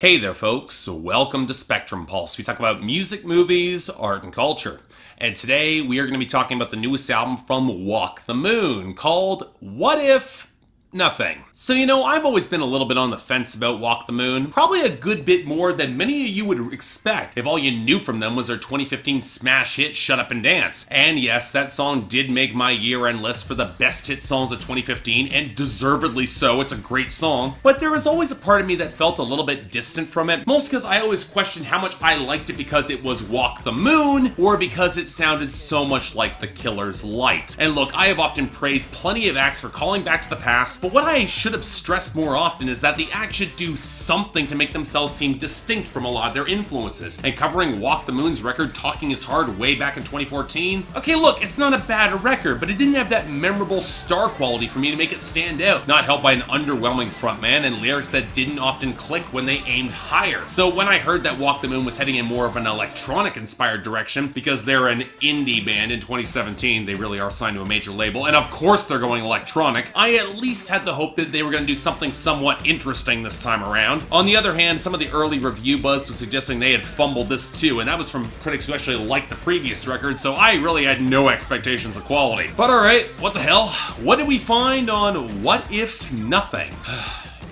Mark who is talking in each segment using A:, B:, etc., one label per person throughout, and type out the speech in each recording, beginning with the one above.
A: Hey there, folks. Welcome to Spectrum Pulse. We talk about music, movies, art, and culture. And today we are going to be talking about the newest album from Walk the Moon called What If Nothing. So, I've always been a little bit on the fence about Walk the Moon, probably a good bit more than many of you would expect if all you knew from them was their 2015 smash hit, Shut Up and Dance. And yes, that song did make my year-end list for the best hit songs of 2015, and deservedly so. It's a great song. But there was always a part of me that felt a little bit distant from it, mostly because I always questioned how much I liked it because it was Walk the Moon, or because it sounded so much like The Killer's Light. And look, I have often praised plenty of acts for calling back to the past, but what I should have stressed more often is that the act should do something to make themselves seem distinct from a lot of their influences. And covering Walk the Moon's record, Talking Is Hard, way back in 2014, okay, look, it's not a bad record, but it didn't have that memorable star quality for me to make it stand out. Not helped by an underwhelming frontman and lyrics that didn't often click when they aimed higher. So when I heard that Walk the Moon was heading in more of an electronic-inspired direction, because they're an indie band in 2017, they really are signed to a major label, and of course they're going electronic, I at least had the hope that they were going to do something somewhat interesting this time around. On the other hand, some of the early review buzz was suggesting they had fumbled this too, and that was from critics who actually liked the previous record, so I really had no expectations of quality. But alright, what the hell? What did we find on What If Nothing?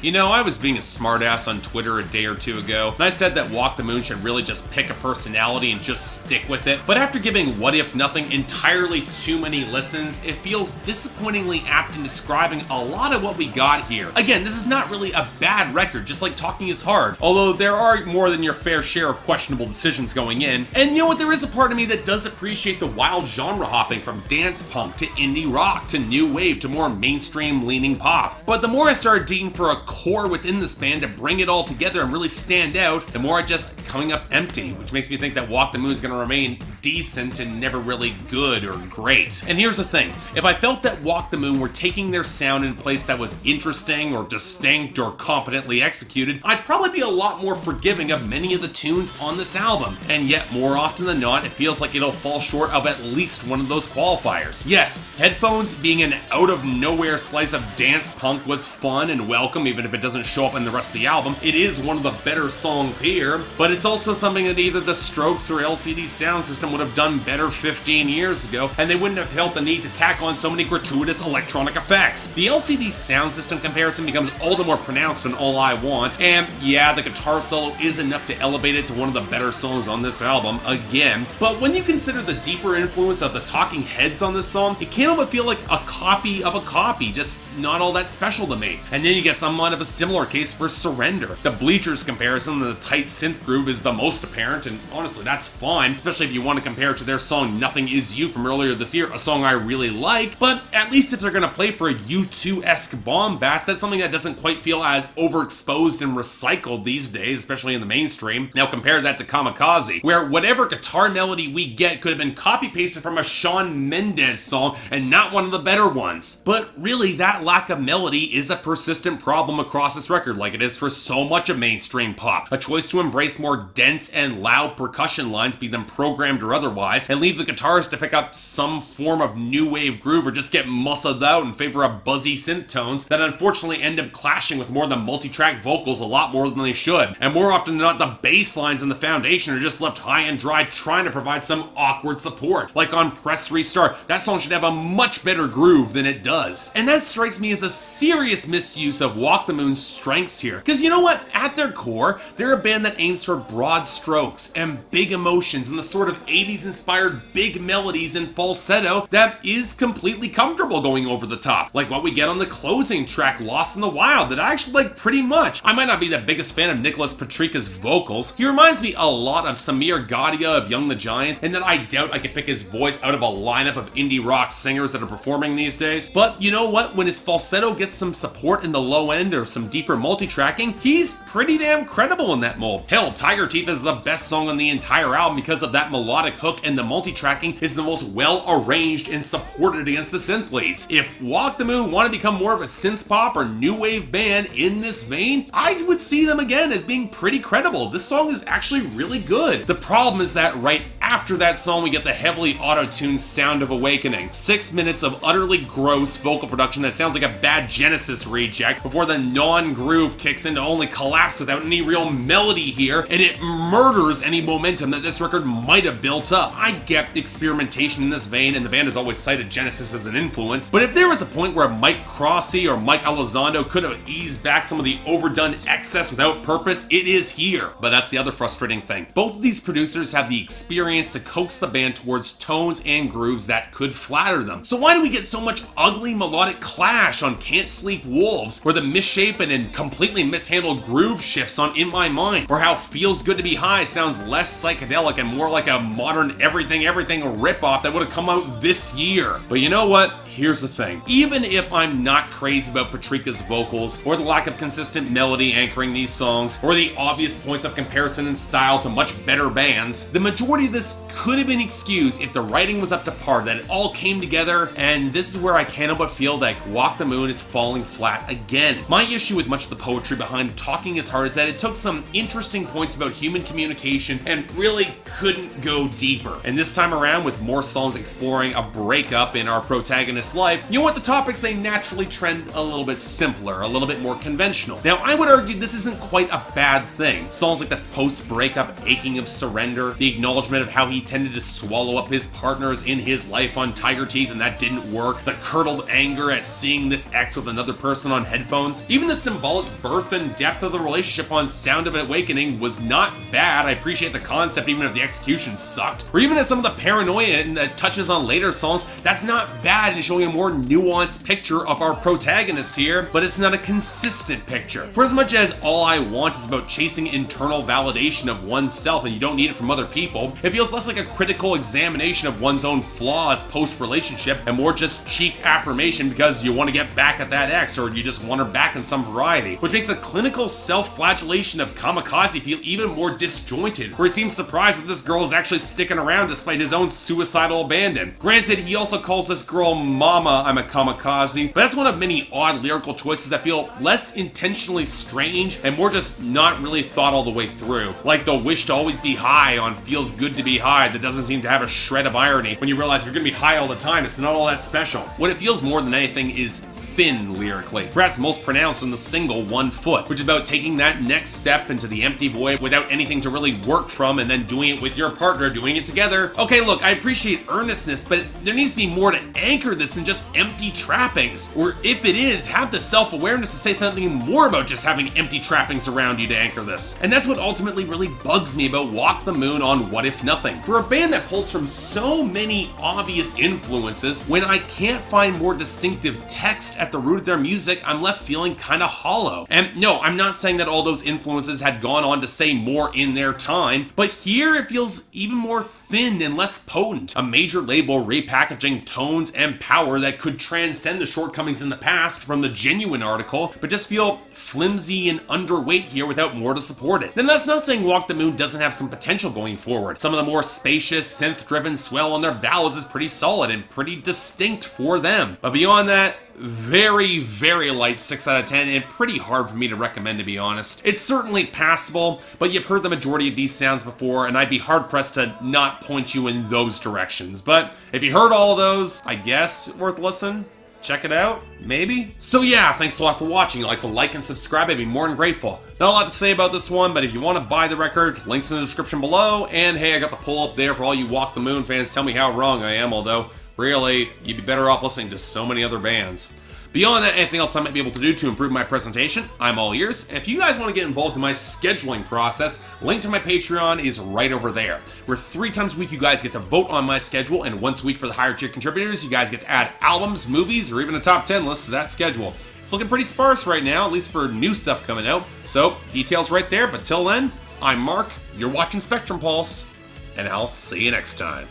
A: I was being a smartass on Twitter a day or two ago, and I said that Walk the Moon should really just pick a personality and just stick with it. But after giving What If Nothing entirely too many listens, it feels disappointingly apt in describing a lot of what we got here. Again, this is not really a bad record, just like Talking Is Hard, although there are more than your fair share of questionable decisions going in. And you know what, there is a part of me that does appreciate the wild genre hopping from dance punk to indie rock to new wave to more mainstream leaning pop. But the more I started digging for a core within this band to bring it all together and really stand out, the more I just coming up empty, which makes me think that Walk the Moon is going to remain decent and never really good or great. And here's the thing, if I felt that Walk the Moon were taking their sound in a place that was interesting or distinct or competently executed, I'd probably be a lot more forgiving of many of the tunes on this album. And yet, more often than not, it feels like it'll fall short of at least one of those qualifiers. Yes, Headphones being an out-of-nowhere slice of dance punk was fun and welcome, even if it doesn't show up in the rest of the album. It is one of the better songs here, but it's also something that either the Strokes or LCD Sound System would have done better 15 years ago, and they wouldn't have felt the need to tack on so many gratuitous electronic effects. The LCD Sound System comparison becomes all the more pronounced in All I Want, and yeah, the guitar solo is enough to elevate it to one of the better songs on this album, again. But when you consider the deeper influence of the Talking Heads on this song, it can't help but feel like a copy of a copy, just not all that special to me. And then you get somewhat of a similar case for Surrender. The Bleachers comparison, the tight synth groove is the most apparent, and honestly that's fine, especially if you want to compare it to their song Nothing Is You from earlier this year, a song I really like, but at least if they're gonna play for a U2-esque bombast, that's something that doesn't quite feel as overexposed and recycled these days, especially in the mainstream. Now compare that to Kamikaze, where whatever guitar melody we get could have been copy-pasted from a Shawn Mendes song and not one of the better ones. But really, that lack of melody is a persistent problem across this record, like it is for so much of mainstream pop. A choice to embrace more dense and loud percussion lines, be them programmed or otherwise, and leave the guitars to pick up some form of new wave groove or just get muscled out in favor of buzzy synth tones that unfortunately end up clashing with more of the multi-track vocals a lot more than they should. And more often than not, the bass lines and the foundation are just left high and dry trying to provide some awkward support. Like on Press Restart, that song should have a much better groove than it does. And that strikes me as a serious misuse of Walk the Moon's strengths here. Because you know what? At their core, they're a band that aims for broad strokes and big emotions and the sort of 80s inspired big melodies and falsetto that is completely comfortable going over the top. Like what we get on the closing track, Lost in the Wild, that I actually like pretty much. I might not be the biggest fan of Nicholas Petrika's vocals. He reminds me a lot of Samir Gadia of Young the Giant, and that I doubt I could pick his voice out of a lineup of indie rock singers that are performing these days. But you know what? When his falsetto gets some support in the low end or some deeper multi-tracking, he's pretty damn credible in that mold. Hell, Tiger Teeth is the best song on the entire album because of that melodic hook, and the multi-tracking is the most well-arranged and supported against the synth leads. If Walk the Moon want to become more of a synth pop or new wave band in this vein, I would see them again as being pretty credible. This song is actually really good. The problem is that right after that song we get the heavily auto-tuned Sound of Awakening. 6 minutes of utterly gross vocal production that sounds like a bad Genesis reject before the non-groove kicks in to only collapse without any real melody here, and it murders any momentum that this record might have built up. I get experimentation in this vein, and the band has always cited Genesis as an influence, but if there was a point where Mike Crosby or Mike Elizondo could have eased back some of the overdone excess without purpose, it is here. But that's the other frustrating thing. Both of these producers have the experience to coax the band towards tones and grooves that could flatter them. So why do we get so much ugly melodic clash on Can't Sleep Wolves, or the misshapen and completely mishandled groove shifts on In My Mind, or how Feels Good to Be High sounds less psychedelic and more like a modern everything ripoff that would have come out this year? But you know what? Here's the thing. Even if I'm not crazy about Patrika's vocals, or the lack of consistent melody anchoring these songs, or the obvious points of comparison in style to much better bands, the majority of this could have been excused if the writing was up to par, that it all came together, and this is where I can't help but feel like Walk the Moon is falling flat again. My issue with much of the poetry behind Talking Is Hard is that it took some interesting points about human communication and really couldn't go deeper. And this time around, with more songs exploring a breakup in our protagonist's life, you know what, the topics, they naturally trend a little bit simpler, a little bit more conventional. Now, I would argue this isn't quite a bad thing. Songs like the post-breakup aching of surrender, the acknowledgement of how he tended to swallow up his partners in his life on Tiger Teeth and that didn't work, the curdled anger at seeing this ex with another person on headphones, even the symbolic birth and depth of the relationship on Sound of Awakening was not bad. I appreciate the concept even if the execution sucked. Or even as some of the paranoia and the touches on later songs, that's not bad in showing a more nuanced picture of our protagonist here, but it's not a consistent picture. For as much as All I Want is about chasing internal validation of oneself and you don't need it from other people, it feels less like a critical examination of one's own flaws post-relationship and more just cheap affirmation because you want to get back at that ex or you just want her back in some variety, which makes the clinical self-flagellation of Kamikaze feel even more disjointed, where he seems surprised that this girl is actually sticking around despite his own suicidal abandon. Granted, he also calls this girl Mama, I'm a Kamikaze, but that's one of many odd lyrical choices that feel less intentionally strange and more just not really thought all the way through. Like the Wish to Always Be High on Feels Good to Be High that doesn't seem to have a shred of irony when you realize if you're gonna be high all the time, it's not all that special. What it feels more than anything is thin lyrically, perhaps most pronounced in the single 1 Foot, which is about taking that next step into the empty void without anything to really work from and then doing it with your partner, doing it together. Okay, look, I appreciate earnestness, but there needs to be more to anchor this than just empty trappings. Or if it is, have the self-awareness to say something more about just having empty trappings around you to anchor this. And that's what ultimately really bugs me about Walk the Moon on What If Nothing. For a band that pulls from so many obvious influences, when I can't find more distinctive text at the root of their music, I'm left feeling kinda hollow. And no, I'm not saying that all those influences had gone on to say more in their time, but here it feels even more thin and less potent. A major label repackaging tones and power that could transcend the shortcomings in the past from the Genuine article, but just feel flimsy and underweight here without more to support it. Then that's not saying Walk the Moon doesn't have some potential going forward. Some of the more spacious, synth-driven swell on their ballads is pretty solid and pretty distinct for them. But beyond that, very, very light 6 out of 10 and pretty hard for me to recommend, to be honest. It's certainly passable, but you've heard the majority of these sounds before and I'd be hard-pressed to not point you in those directions. But if you heard all of those, I guess worth listen. Check it out, maybe? So yeah, thanks a lot for watching. If you'd like to like and subscribe, I'd be more than grateful. Not a lot to say about this one, but if you want to buy the record, links in the description below. And hey, I got the poll up there for all you Walk the Moon fans. Tell me how wrong I am, although really, you'd be better off listening to so many other bands. Beyond that, anything else I might be able to do to improve my presentation, I'm all ears. And if you guys want to get involved in my scheduling process, link to my Patreon is right over there. Where 3 times a week you guys get to vote on my schedule, and once a week for the higher tier contributors, you guys get to add albums, movies, or even a top 10 list to that schedule. It's looking pretty sparse right now, at least for new stuff coming out. So, details right there, but till then, I'm Mark, you're watching Spectrum Pulse, and I'll see you next time.